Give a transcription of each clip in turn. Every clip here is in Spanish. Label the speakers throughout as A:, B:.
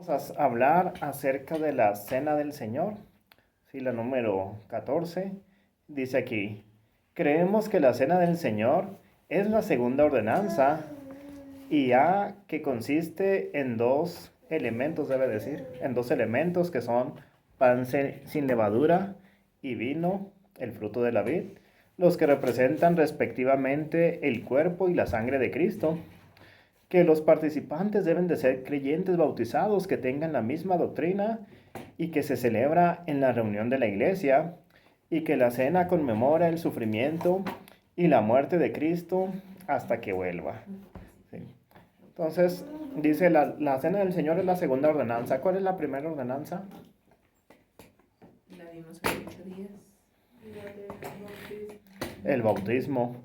A: Vamos a hablar acerca de la Cena del Señor. Sí, la número 14 dice aquí: creemos que la Cena del Señor es la segunda ordenanza y que consiste en dos elementos, debe decir, en dos elementos que son pan sin levadura y vino, el fruto de la vid, los que representan respectivamente el cuerpo y la sangre de Cristo. Que los participantes deben de ser creyentes bautizados que tengan la misma doctrina y que se celebra en la reunión de la iglesia, y que la cena conmemora el sufrimiento y la muerte de Cristo hasta que vuelva. Sí. Entonces, dice la cena del Señor es la segunda ordenanza. ¿Cuál es la primera ordenanza?
B: La vimos hace 8 días.
A: El bautismo.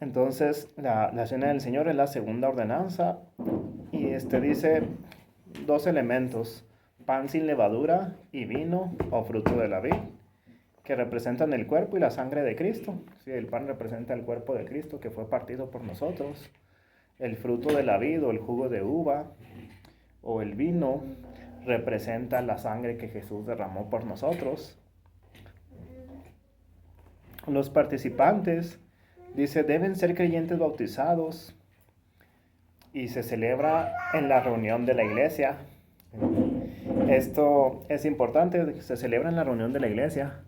A: Entonces, la cena del Señor es la segunda ordenanza y dice dos elementos: pan sin levadura y vino o fruto de la vid, que representan el cuerpo y la sangre de Cristo. Sí, el pan representa el cuerpo de Cristo que fue partido por nosotros. El fruto de la vid o el jugo de uva o el vino representa la sangre que Jesús derramó por nosotros. Los participantes, dice, deben ser creyentes bautizados y se celebra en la reunión de la iglesia. Esto es importante, se celebra en la reunión de la iglesia.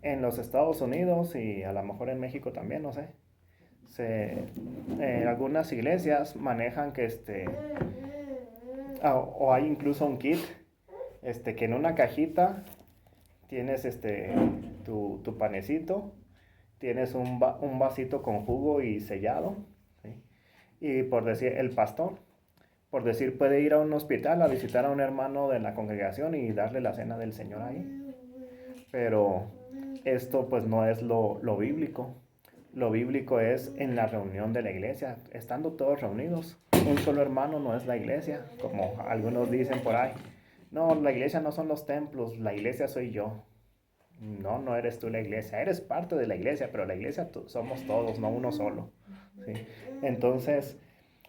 A: En los Estados Unidos y a lo mejor en México también, no sé. Algunas iglesias manejan que o hay incluso un kit, que en una cajita tienes tu panecito, tienes un vasito con jugo y sellado, ¿sí? Y por decir, el pastor, por decir, puede ir a un hospital a visitar a un hermano de la congregación y darle la cena del Señor ahí. Pero esto pues no es lo bíblico. Lo bíblico es en la reunión de la iglesia, estando todos reunidos. Un solo hermano no es la iglesia, como algunos dicen por ahí. No, la iglesia no son los templos, la iglesia soy yo. No, no eres tú la iglesia, eres parte de la iglesia, pero la iglesia somos todos, no uno solo. ¿Sí? Entonces,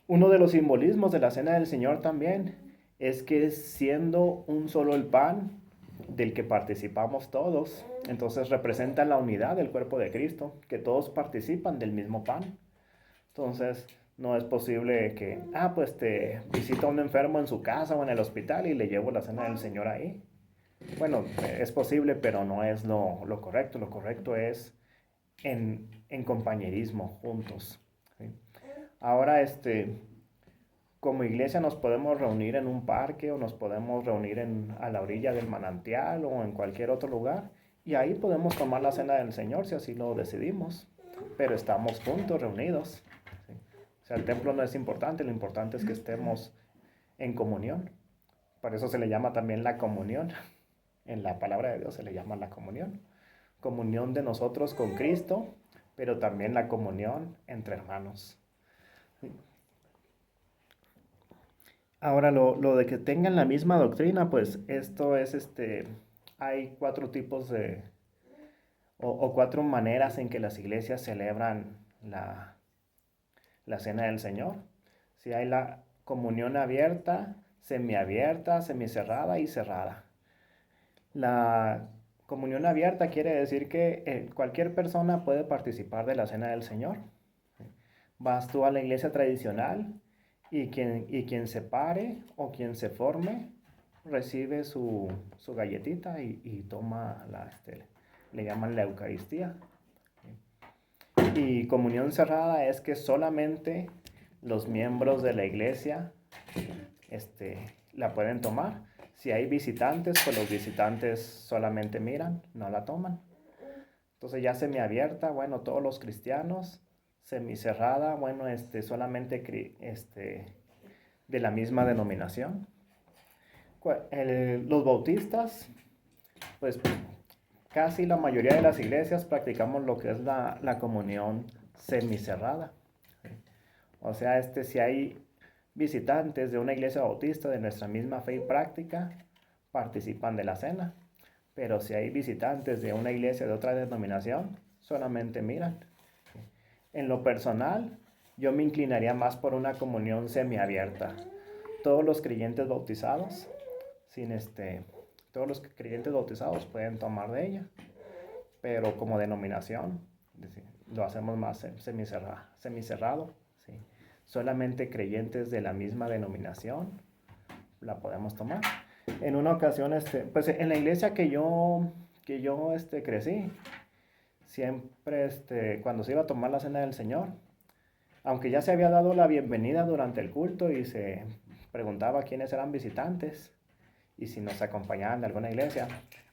A: uno de los simbolismos de la cena del Señor también es que siendo un solo el pan del que participamos todos, entonces representa la unidad del cuerpo de Cristo, que todos participan del mismo pan. Entonces, no es posible que, pues te visita un enfermo en su casa o en el hospital y le llevo la cena del Señor ahí. Bueno, es posible, pero no es lo correcto. Lo correcto es en compañerismo, juntos. ¿Sí? Ahora, como iglesia nos podemos reunir en un parque o nos podemos reunir a la orilla del manantial o en cualquier otro lugar, y ahí podemos tomar la cena del Señor si así lo decidimos, pero estamos juntos, reunidos. ¿Sí? O sea, el templo no es importante, lo importante es que estemos en comunión. Por eso se le llama también la comunión. En la palabra de Dios se le llama la comunión. Comunión de nosotros con Cristo, pero también la comunión entre hermanos. Ahora, lo de que tengan la misma doctrina, pues esto es, hay cuatro tipos o cuatro maneras en que las iglesias celebran la cena del Señor. Si hay la comunión abierta, semiabierta, semicerrada y cerrada. La comunión abierta quiere decir que cualquier persona puede participar de la cena del Señor. Vas tú a la iglesia tradicional y quien se pare o quien se forme recibe su galletita y toma le llaman la Eucaristía. Y comunión cerrada es que solamente los miembros de la iglesia la pueden tomar. Si hay visitantes, pues los visitantes solamente miran, no la toman. Entonces ya semiabierta, bueno, todos los cristianos. Semicerrada, bueno, solamente de la misma denominación. Los bautistas, pues casi la mayoría de las iglesias practicamos lo que es la comunión semicerrada. O sea, si hay visitantes de una iglesia bautista de nuestra misma fe y práctica, participan de la cena. Pero si hay visitantes de una iglesia de otra denominación, solamente miran. En lo personal, yo me inclinaría más por una comunión semiabierta. Todos los creyentes bautizados, todos los creyentes bautizados pueden tomar de ella, pero como denominación, lo hacemos más semicerrado, ¿sí? Solamente creyentes de la misma denominación la podemos tomar. En una ocasión, pues en la iglesia que yo crecí, siempre, cuando se iba a tomar la cena del Señor, aunque ya se había dado la bienvenida durante el culto y se preguntaba quiénes eran visitantes y si nos acompañaban de alguna iglesia,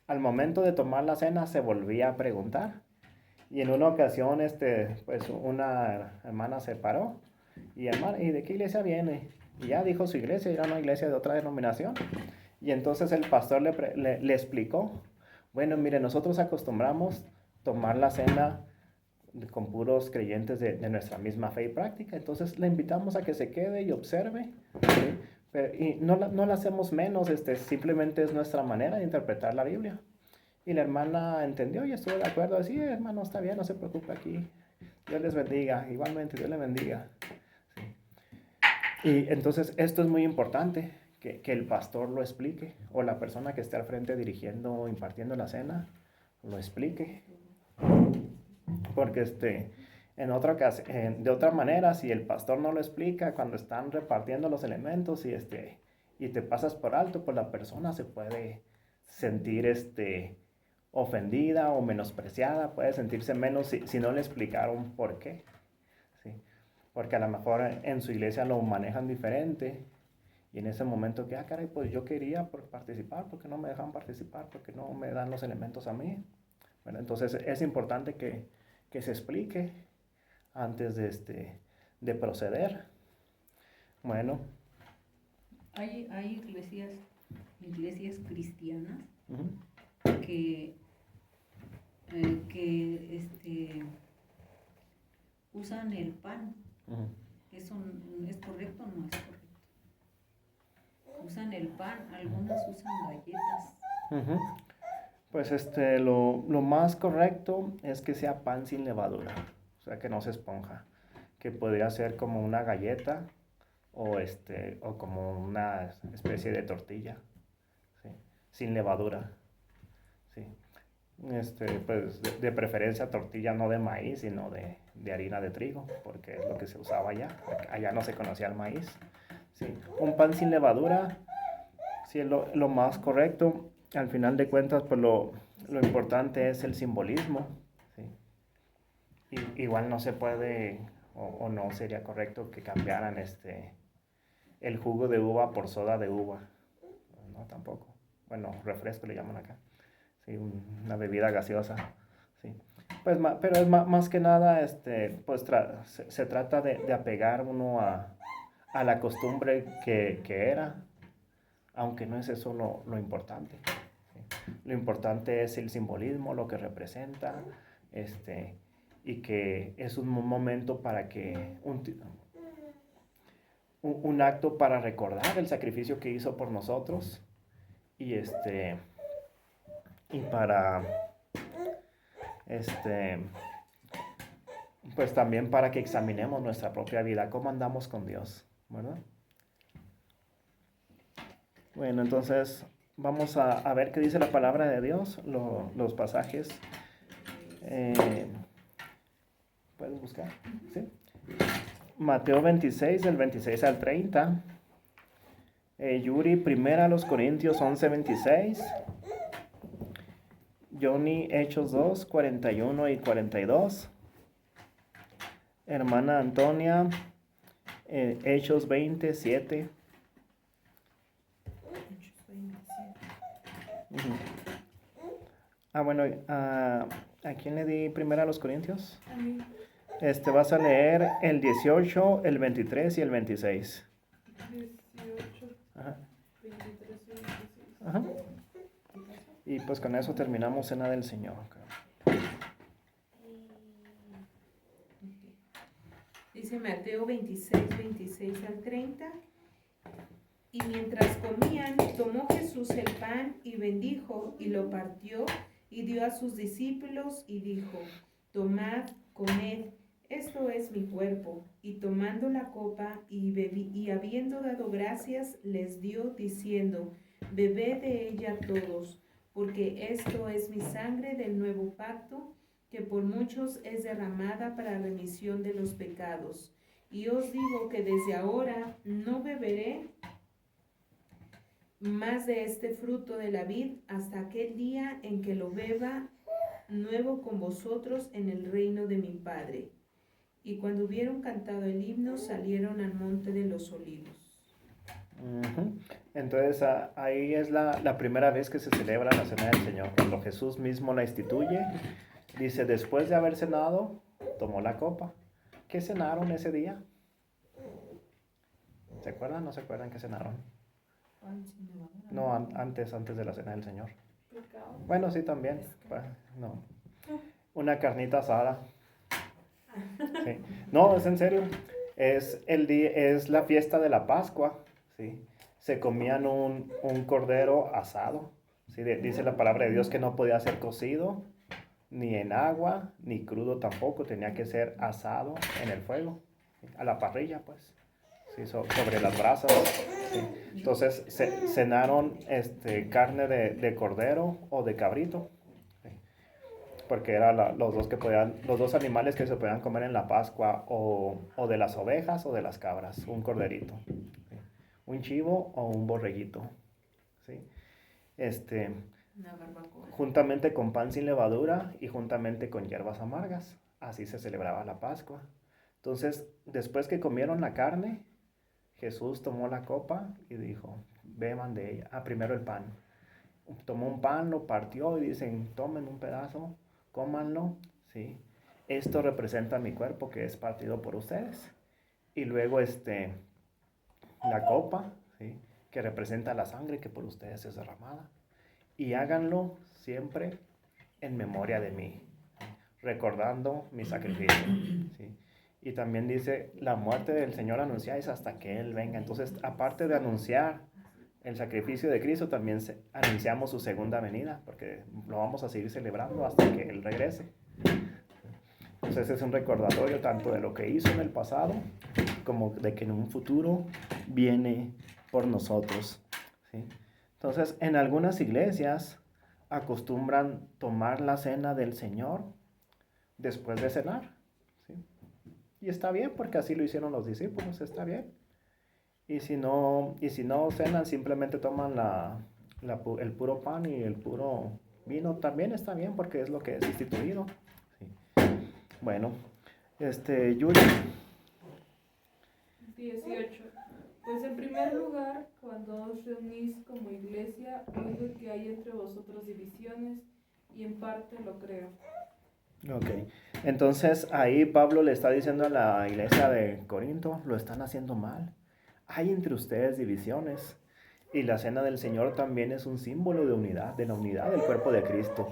A: al momento de tomar la cena se volvía a preguntar. Y en una ocasión, pues una hermana se paró y hermana, ¿y de qué iglesia viene? Y ya dijo su iglesia, era una iglesia de otra denominación. Y entonces el pastor le explicó, bueno, mire, nosotros acostumbramos tomar la cena con puros creyentes de nuestra misma fe y práctica. Entonces le invitamos a que se quede y observe, ¿sí? Y no la hacemos menos, simplemente es nuestra manera de interpretar la Biblia. Y la hermana entendió y estuvo de acuerdo. Sí, hermano, está bien, no se preocupe aquí. Dios les bendiga. Igualmente, Dios les bendiga. Sí. Y entonces esto es muy importante, que el pastor lo explique, o la persona que esté al frente dirigiendo o impartiendo la cena, lo explique. Porque de otra manera, si el pastor no lo explica cuando están repartiendo los elementos y te pasas por alto, pues la persona se puede sentir ofendida o menospreciada, puede sentirse menos si no le explicaron por qué, ¿sí? Porque a lo mejor en su iglesia lo manejan diferente y en ese momento que, caray, pues yo quería participar, ¿por qué no me dejan participar? ¿Por qué no me dan los elementos a mí? Bueno, entonces es importante que se explique antes de proceder. Bueno.
B: Hay iglesias cristianas
A: Uh-huh.
B: que usan el pan.
A: Uh-huh.
B: ¿Eso es correcto o no es correcto? Usan el pan, algunas usan galletas.
A: Uh-huh. Pues lo más correcto es que sea pan sin levadura, o sea que no se esponja, que podría ser como una galleta o como una especie de tortilla, ¿sí? Sin levadura, ¿sí? Pues de preferencia tortilla no de maíz, sino de harina de trigo, porque es lo que se usaba allá no se conocía el maíz, ¿sí? Un pan sin levadura, sí, es lo más correcto. Al final de cuentas, pues lo importante es el simbolismo, ¿sí? Igual no se puede o no sería correcto que cambiaran el jugo de uva por soda de uva, no, tampoco. Bueno, refresco le llaman acá, sí, una bebida gaseosa, sí. Pues, pero es más que nada, pues se trata de apegar uno a la costumbre que era, aunque no es eso lo importante. ¿Sí? Lo importante es el simbolismo, lo que representa, y que es un momento para que un acto para recordar el sacrificio que hizo por nosotros y para pues también para que examinemos nuestra propia vida, cómo andamos con Dios, ¿verdad? Bueno, entonces vamos a ver qué dice la palabra de Dios, los pasajes. ¿Puedes buscar? ¿Sí? Mateo 26, del 26 al 30. Yuri, 1 Corintios 11, 26. Johnny, Hechos 2, 41 y 42. Hermana Antonia, Hechos 27. Bueno, ¿a quién le di 1 Corintios?
C: A mí.
A: Vas a leer el 18, el 23 y el 26.
C: 18,
A: Ajá.
C: 23 y 26.
A: Ajá. Y pues con eso terminamos Cena del Señor.
D: Dice Mateo 26, 26 al 30. Y mientras comían, tomó Jesús el pan y bendijo y lo partió y dio a sus discípulos y dijo: Tomad, comed, esto es mi cuerpo. Y tomando la copa y habiendo dado gracias, les dio, diciendo, bebed de ella todos, porque esto es mi sangre del nuevo pacto, que por muchos es derramada para remisión de los pecados. Y os digo que desde ahora no beberé más de este fruto de la vid hasta aquel día en que lo beba nuevo con vosotros en el reino de mi Padre. Y cuando hubieron cantado el himno, salieron al monte de los olivos.
A: Ujú. Entonces ahí es la primera vez que se celebra la Cena del Señor, cuando Jesús mismo la instituye. Dice, después de haber cenado, tomó la copa. ¿Qué cenaron ese día? ¿Se acuerdan? ¿No se acuerdan qué cenaron? No, antes de la Cena del Señor.
C: Pecado.
A: Bueno, sí, también. No. Una carnita asada. Sí. No, es en serio. Es la fiesta de la Pascua. ¿Sí? Se comían un cordero asado. ¿Sí? Dice la palabra de Dios que no podía ser cocido, ni en agua, ni crudo tampoco. Tenía que ser asado en el fuego, ¿sí? A la parrilla, pues. Sí, sobre las brasas. Sí. Entonces cenaron carne de cordero o de cabrito. Sí. Porque eran los dos animales que se podían comer en la Pascua, o de las ovejas o de las cabras, un corderito, ¿sí? Un chivo o un borreguito, ¿sí?
B: Una barbacoa.
A: Juntamente con pan sin levadura y juntamente con hierbas amargas, así se celebraba la Pascua. Entonces, después que comieron la carne, Jesús tomó la copa y dijo, beban de ella. Primero el pan. Tomó un pan, lo partió y dicen, tomen un pedazo, cómanlo, ¿sí? Esto representa mi cuerpo que es partido por ustedes. Y luego la copa, ¿sí? Que representa la sangre que por ustedes es derramada. Y háganlo siempre en memoria de mí, ¿sí? Recordando mi sacrificio, ¿sí? Y también dice, la muerte del Señor anunciáis hasta que Él venga. Entonces, aparte de anunciar el sacrificio de Cristo, también anunciamos su segunda venida, porque lo vamos a seguir celebrando hasta que Él regrese. Entonces es un recordatorio tanto de lo que hizo en el pasado, como de que en un futuro viene por nosotros, ¿sí? Entonces, en algunas iglesias acostumbran tomar la cena del Señor después de cenar, ¿sí? Y está bien, porque así lo hicieron los discípulos, está bien. Y si no cenan, simplemente toman el puro pan y el puro vino, también está bien, porque es lo que es instituido, ¿sí? Bueno, Yuri.
C: 18. Pues en primer lugar, cuando os reunís como iglesia, oigo que hay entre vosotros divisiones, y en parte lo creo.
A: Ok, entonces ahí Pablo le está diciendo a la iglesia de Corinto, lo están haciendo mal. Hay entre ustedes divisiones. Y la cena del Señor también es un símbolo de unidad, de la unidad del cuerpo de Cristo,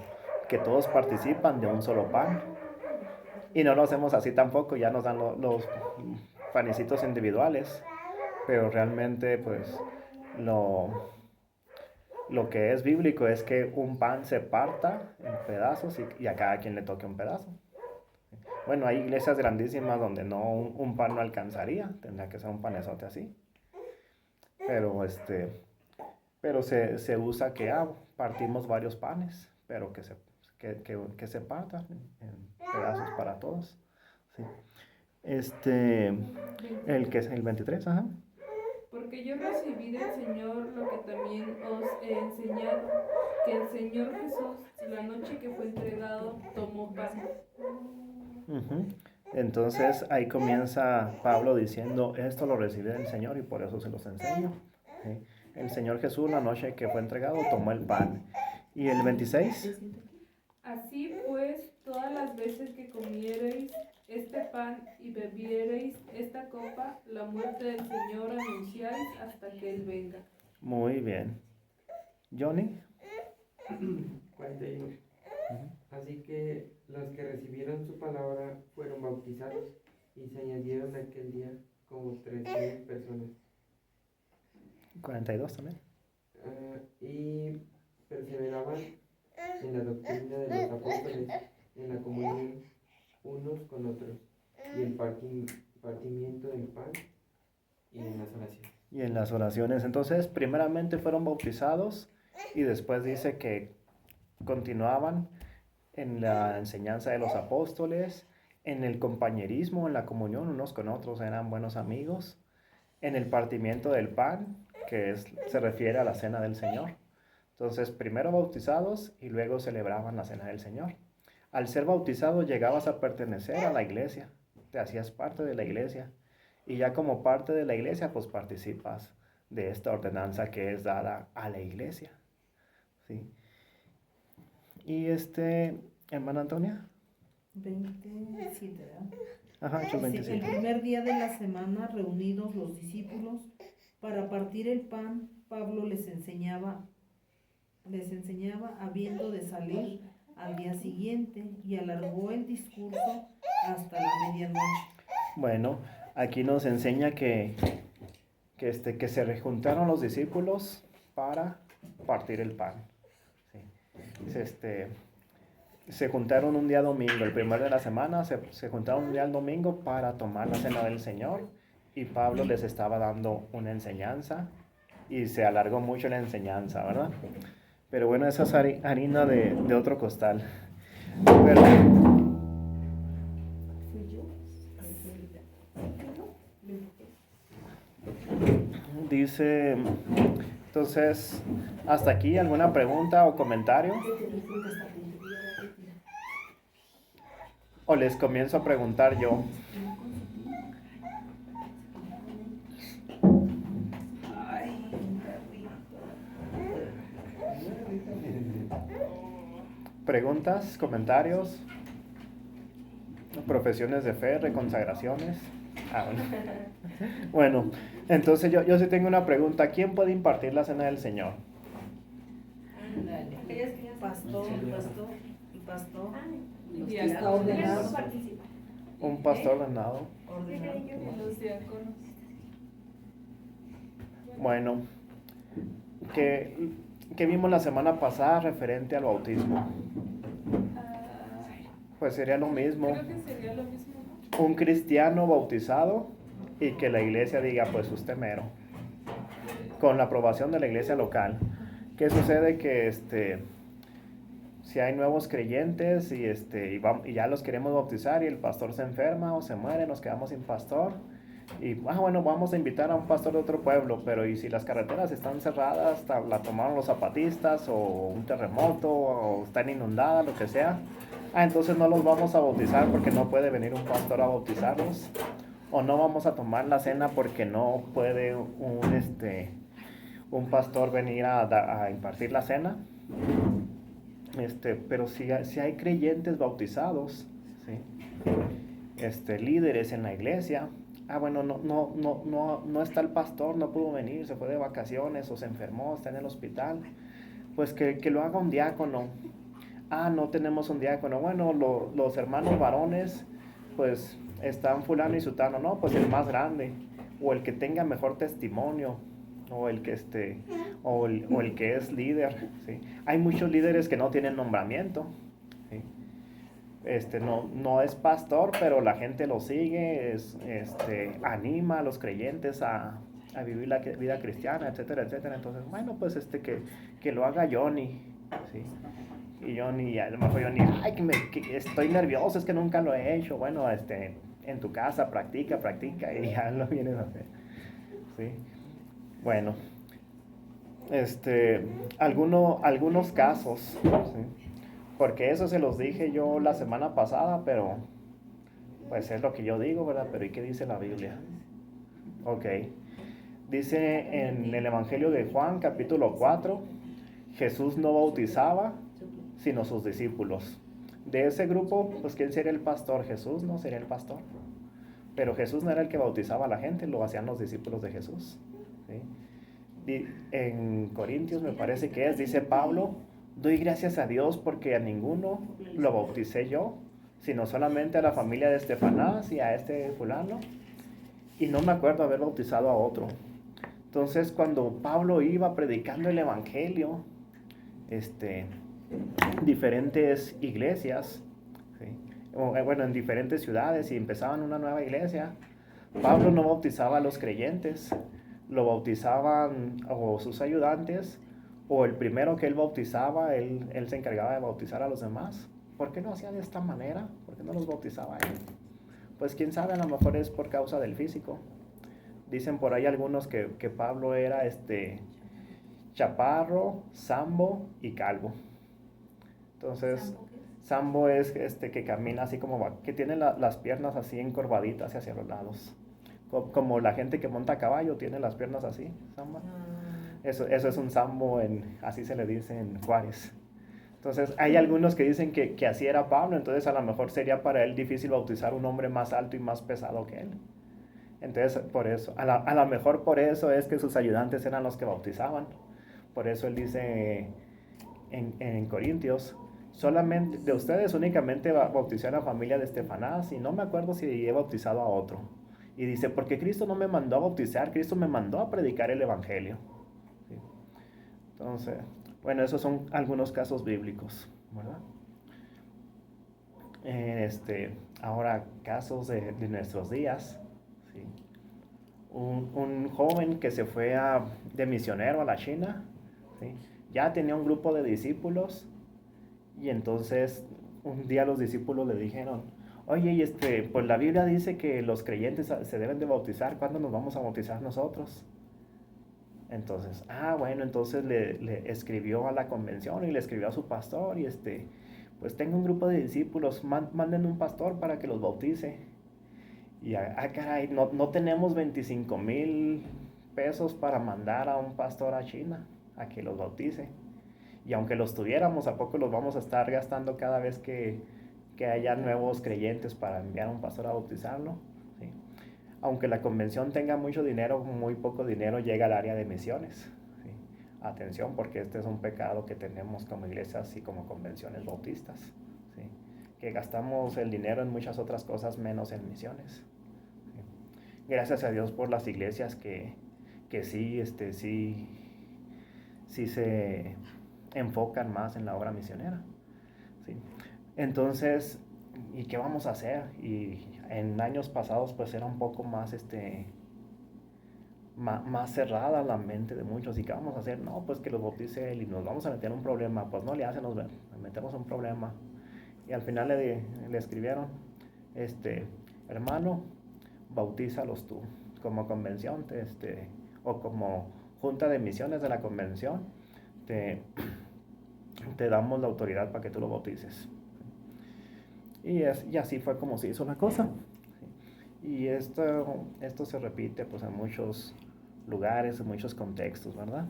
A: que todos participan de un solo pan. Y no lo hacemos así tampoco, ya nos dan los panecitos individuales, pero realmente pues lo que es bíblico es que un pan se parta en pedazos y a cada quien le toque un pedazo. Bueno, hay iglesias grandísimas donde un pan no alcanzaría, tendría que ser un panezote así. Pero se usa que partimos varios panes, pero que se partan en pedazos para todos, ¿sí? El que es el 23, ajá.
C: Porque yo recibí del Señor lo que también os he enseñado, que el Señor Jesús, la noche que fue entregado, tomó pan.
A: Uh-huh. Entonces ahí comienza Pablo diciendo, esto lo recibí del Señor y por eso se los enseño, ¿sí? El Señor Jesús, la noche que fue entregado, tomó el pan. Y el 26.
C: Así pues, todas las veces que comiereis este pan y bebiereis esta copa, la muerte del Señor anunciáis hasta que Él venga.
A: Muy bien. Johnny.
E: 41. Así que los que recibieron su palabra fueron bautizados y se añadieron aquel día como 3,000 personas.
A: 42 también.
E: Y perseveraban en la doctrina de los apóstoles, en la comunión unos con otros, y el partimiento del pan y en las oraciones.
A: Y en las oraciones. Entonces, primeramente fueron bautizados y después dice que continuaban en la enseñanza de los apóstoles, en el compañerismo, en la comunión unos con otros, eran buenos amigos, en el partimiento del pan, se refiere a la cena del Señor. Entonces, primero bautizados y luego celebraban la cena del Señor. Al ser bautizado llegabas a pertenecer a la iglesia, te hacías parte de la iglesia. Y ya como parte de la iglesia, pues participas de esta ordenanza que es dada a la iglesia. ¿Sí? Y hermana Antonia.
F: 27, ¿verdad?
A: Ajá, Hechos
F: Sí,
A: 27.
F: el primer día de la semana, reunidos los discípulos para partir el pan, Pablo les enseñaba habiendo de salir al día siguiente, y alargó el discurso hasta la medianoche.
A: Bueno, aquí nos enseña que se rejuntaron los discípulos para partir el pan. Sí. Se juntaron un día domingo, el primer de la semana, se juntaron un día el domingo para tomar la cena del Señor, y Pablo les estaba dando una enseñanza y se alargó mucho la enseñanza, ¿verdad? Pero bueno, esa es harina de otro costal. Pero, dice, entonces, hasta aquí, ¿alguna pregunta o comentario? ¿O les comienzo a preguntar yo? ¿Preguntas, comentarios, profesiones de fe, reconsagraciones? Bueno. Bueno, entonces yo sí tengo una pregunta. ¿Quién puede impartir la cena del Señor?
F: Pastor y pastor.
C: Y
F: que está ordenado.
A: Un pastor ordenado.
C: Los diáconos.
A: Bueno, ¿qué vimos la semana pasada referente al bautismo? Pues sería lo mismo.
C: Creo que sería lo mismo.
A: Un cristiano bautizado y que la iglesia diga, pues usted mero, con la aprobación de la iglesia local. ¿Qué sucede? Que si hay nuevos creyentes y ya los queremos bautizar y el pastor se enferma o se muere, nos quedamos sin pastor, y bueno, vamos a invitar a un pastor de otro pueblo, pero y si las carreteras están cerradas, la tomaron los zapatistas, o un terremoto, o están inundadas, lo que sea, entonces no los vamos a bautizar porque no puede venir un pastor a bautizarlos, o no vamos a tomar la cena porque no puede un pastor venir a impartir la cena. Pero si hay creyentes bautizados, ¿sí? Líderes en la iglesia, bueno, no está el pastor, no pudo venir, se fue de vacaciones o se enfermó, está en el hospital, pues que lo haga un diácono. No tenemos un diácono. Bueno, los hermanos varones, pues están fulano y sutano, no, pues el más grande, o el que tenga mejor testimonio, o el que o el que es líder, ¿sí? Hay muchos líderes que no tienen nombramiento, ¿sí? No es pastor, pero la gente lo sigue, anima a los creyentes a vivir la vida cristiana, etcétera, etcétera. Entonces, bueno, pues que lo haga Johnny, ¿sí? Y Johnny, a lo mejor Johnny, que estoy nervioso, es que nunca lo he hecho. Bueno, en tu casa practica y ya lo vienes a hacer, ¿sí? Bueno, algunos casos, ¿sí? Porque eso se los dije yo la semana pasada, pero pues es lo que yo digo, ¿verdad? Pero ¿y qué dice la Biblia? Ok, dice en el Evangelio de Juan, capítulo 4, Jesús no bautizaba, sino sus discípulos. De ese grupo, pues ¿quién sería el pastor? Jesús no sería el pastor. Pero Jesús no era el que bautizaba a la gente, lo hacían los discípulos de Jesús, ¿sí? En Corintios me parece que dice Pablo, doy gracias a Dios porque a ninguno lo bauticé yo, sino solamente a la familia de Estefanás y a fulano, y no me acuerdo haber bautizado a otro. Entonces cuando Pablo iba predicando el evangelio, diferentes iglesias, ¿sí? bueno, en diferentes ciudades y empezaban una nueva iglesia, Pablo no bautizaba a los creyentes, lo bautizaban o sus ayudantes, o el primero que él bautizaba, él se encargaba de bautizar a los demás. ¿Por qué no hacía de esta manera? ¿Por qué no los bautizaba él? Pues quién sabe, a lo mejor es por causa del físico. Dicen por ahí algunos que Pablo era chaparro, sambo y calvo. Entonces, sambo es que camina así como que tiene las piernas así encorvaditas hacia los lados. Como la gente que monta a caballo tiene las piernas así, samba. Eso es un sambo, así se le dice en Juárez. Entonces, hay algunos que dicen que así era Pablo, entonces a lo mejor sería para él difícil bautizar un hombre más alto y más pesado que él. Entonces, por eso, a lo mejor por eso es que sus ayudantes eran los que bautizaban. Por eso él dice en Corintios, solamente de ustedes únicamente bauticé a la familia de Estefanás y no me acuerdo si he bautizado a otro. Y dice, porque Cristo no me mandó a bautizar, Cristo me mandó a predicar el evangelio. ¿Sí? Entonces, bueno, esos son algunos casos bíblicos, ¿verdad? Ahora, casos de nuestros días. ¿Sí? Un joven que se fue de misionero a la China, ¿sí? Ya tenía un grupo de discípulos y entonces un día los discípulos le dijeron, oye, pues la Biblia dice que los creyentes se deben de bautizar, ¿cuándo nos vamos a bautizar nosotros? Entonces, bueno, entonces le escribió a la convención y le escribió a su pastor y pues tengo un grupo de discípulos, manden un pastor para que los bautice. Y caray, no tenemos 25,000 pesos para mandar a un pastor a China a que los bautice. Y aunque los tuviéramos, ¿a poco los vamos a estar gastando cada vez que haya nuevos creyentes para enviar a un pastor a bautizarlo? ¿Sí? Aunque la convención tenga mucho dinero, muy poco dinero llega al área de misiones. ¿Sí? Atención, porque este es un pecado que tenemos como iglesias y como convenciones bautistas. ¿Sí? Que gastamos el dinero en muchas otras cosas menos en misiones. ¿Sí? Gracias a Dios por las iglesias que sí se enfocan más en la obra misionera. ¿Sí? Entonces, ¿y qué vamos a hacer? Y en años pasados pues era un poco más más cerrada la mente de muchos. ¿Y qué vamos a hacer? No, pues que los bautice él y nos vamos a meter en un problema. Pues no le hacen, nos metemos en un problema. Y al final le escribieron, hermano, bautízalos tú. Como convención, o como junta de misiones de la convención, te damos la autoridad para que tú lo bautices. Y así fue como se hizo la cosa. Y esto se repite pues en muchos lugares, en muchos contextos, ¿verdad?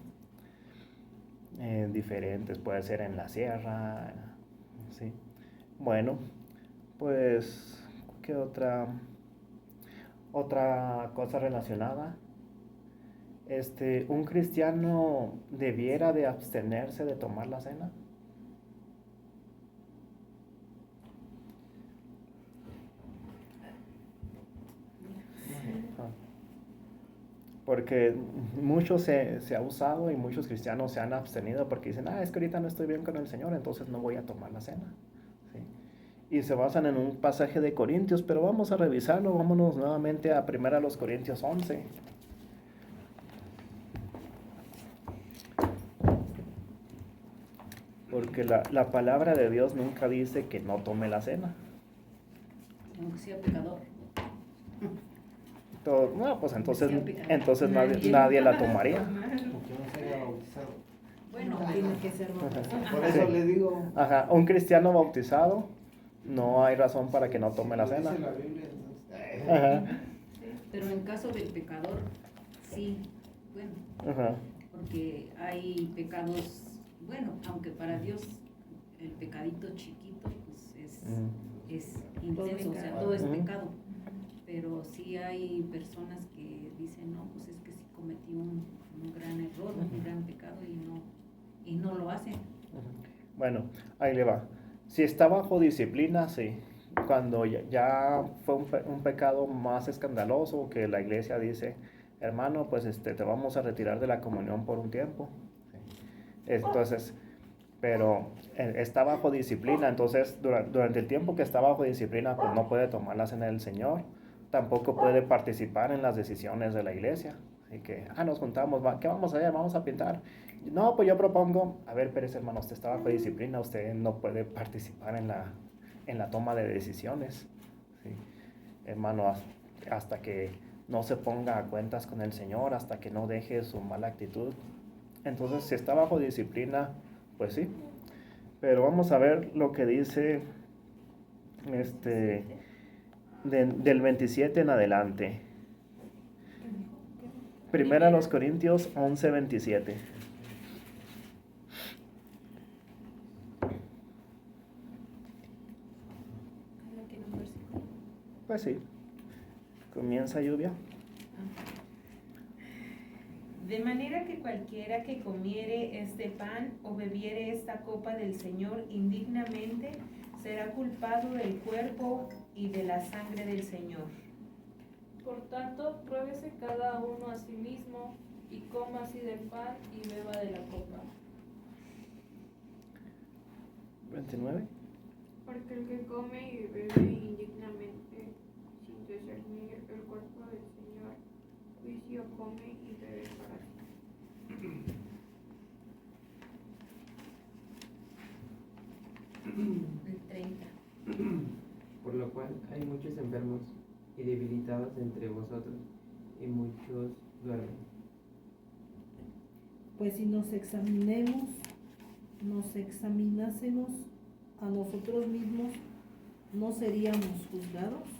A: Diferentes, puede ser en la sierra, ¿sí? Bueno, pues, ¿qué otra cosa relacionada? ¿Un cristiano debiera de abstenerse de tomar la cena? Porque mucho se ha usado y muchos cristianos se han abstenido porque dicen, es que ahorita no estoy bien con el Señor, entonces no voy a tomar la cena. ¿Sí? Y se basan en un pasaje de Corintios, pero vamos a revisarlo, vámonos nuevamente a 1 Corintios 11. Porque la palabra de Dios nunca dice que no tome la cena.
B: Aunque sea pecador.
A: Bueno, pues entonces nadie la tomaría.
E: Aunque no se haya bautizado.
B: Bueno,
F: Tiene que ser bautizado.
E: Por eso le digo.
A: Ajá, un cristiano bautizado, no hay razón para que no tome la cena.
E: Dice la Biblia, entonces,
A: Ajá,
B: pero en caso del pecador, sí, bueno,
A: ajá.
B: porque hay pecados, bueno, aunque para Dios el pecadito chiquito, pues es intenso, o sea, todo es pecado. Pero sí hay personas que dicen, no, pues es que sí cometí un gran error, un gran pecado y no lo hacen.
A: Bueno, ahí le va. Si está bajo disciplina, sí. Cuando ya fue un pecado más escandaloso, que la iglesia dice, hermano, pues te vamos a retirar de la comunión por un tiempo. ¿Sí? Entonces, pero está bajo disciplina, entonces durante el tiempo que está bajo disciplina, pues no puede tomar la cena del Señor, tampoco puede participar en las decisiones de la iglesia. Así que, nos juntamos, ¿qué vamos a hacer? Vamos a pintar. No, pues yo propongo, a ver, Pérez, hermano, usted está bajo disciplina, usted no puede participar en la toma de decisiones. ¿Sí? Hermano, hasta que no se ponga a cuentas con el Señor, hasta que no deje su mala actitud. Entonces, si está bajo disciplina, pues sí. Pero vamos a ver lo que dice del 27 en adelante. Primera a los Corintios 11:27. Pues sí, comienza lluvia.
D: De manera que cualquiera que comiere este pan o bebiere esta copa del Señor indignamente será culpado del cuerpo y de la sangre del Señor.
C: Por tanto, pruébese cada uno a sí mismo y coma así del pan y beba de la copa.
A: 29.
G: Porque el que come y bebe indignamente, sin discernir el cuerpo del Señor, juicio come y bebe para sí.
B: El 30.
E: Por lo cual hay muchos enfermos y debilitados entre vosotros, y muchos duermen.
F: Pues si nos examinásemos a nosotros mismos, ¿no seríamos juzgados?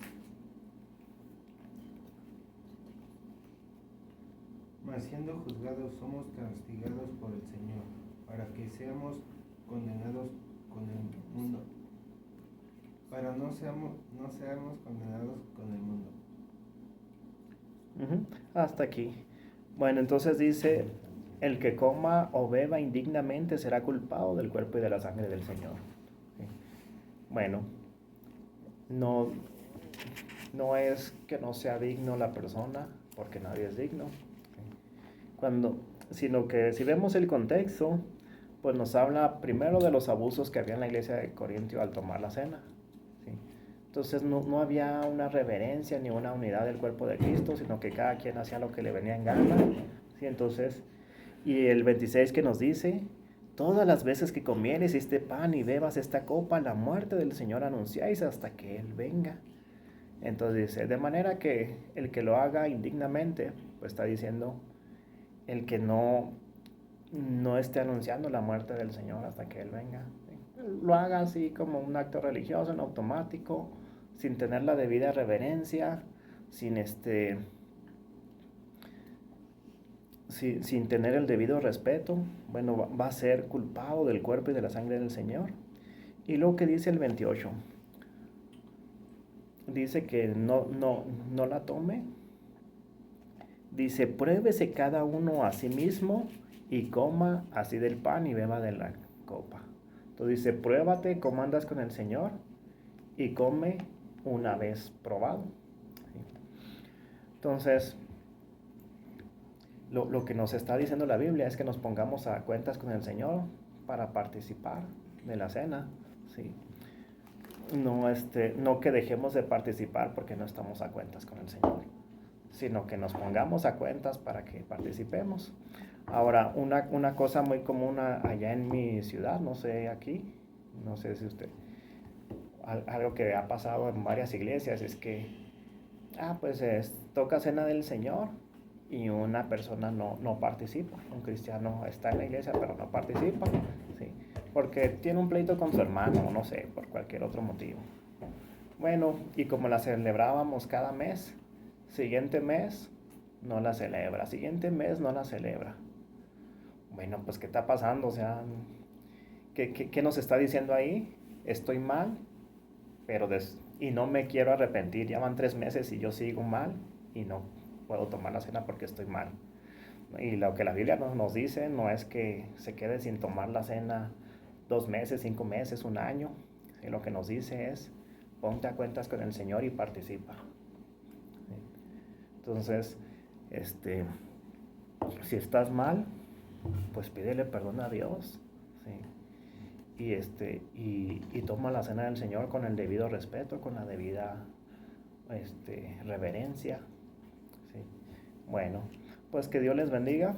H: Mas siendo juzgados somos castigados por el Señor, para que seamos condenados con el mundo, para no seamos condenados con el mundo.
A: Hasta aquí. Bueno, entonces dice, el que coma o beba indignamente será culpado del cuerpo y de la sangre del Señor. ¿Sí? Bueno, no es que no sea digno la persona, porque nadie es digno. Sino que si vemos el contexto, pues nos habla primero de los abusos que había en la iglesia de Corintio al tomar la cena. ¿Sí? Entonces no había una reverencia ni una unidad del cuerpo de Cristo, sino que cada quien hacía lo que le venía en gana. ¿Sí? Entonces, y el 26 que nos dice, todas las veces que comieres este pan y bebas esta copa, la muerte del Señor anunciáis hasta que Él venga. Entonces dice, de manera que el que lo haga indignamente, pues está diciendo, el que no esté anunciando la muerte del Señor hasta que Él venga. ¿Sí? Lo haga así como un acto religioso, en automático, sin tener la debida reverencia, sin tener el debido respeto. Bueno, va a ser culpado del cuerpo y de la sangre del Señor. Y lo que dice el 28, dice que no la tome. Dice, pruébese cada uno a sí mismo y coma así del pan y beba de la copa. Entonces dice, pruébate cómo andas con el Señor y come una vez probado. ¿Sí? Entonces, lo que nos está diciendo la Biblia es que nos pongamos a cuentas con el Señor para participar de la cena. ¿Sí? No que dejemos de participar porque no estamos a cuentas con el Señor, sino que nos pongamos a cuentas para que participemos. Ahora, una cosa muy común allá en mi ciudad, no sé aquí, no sé si usted, algo que ha pasado en varias iglesias es que, toca cena del Señor y una persona no participa. Un cristiano está en la iglesia pero no participa, ¿sí? Porque tiene un pleito con su hermano, no sé, por cualquier otro motivo. Bueno, y como la celebrábamos cada mes, siguiente mes no la celebra, siguiente mes no la celebra. Bueno, pues ¿qué está pasando? O sea, ¿qué nos está diciendo ahí? Estoy mal, y no me quiero arrepentir. Ya van 3 meses y yo sigo mal y no puedo tomar la cena porque estoy mal. Y lo que la Biblia nos dice no es que se quede sin tomar la cena 2 meses, 5 meses, 1 año. Y lo que nos dice es, ponte a cuentas con el Señor y participa. Entonces, si estás mal, pues pídele perdón a Dios. ¿Sí? y toma la cena del Señor con el debido respeto, con la debida reverencia. ¿Sí? Bueno, pues que Dios les bendiga.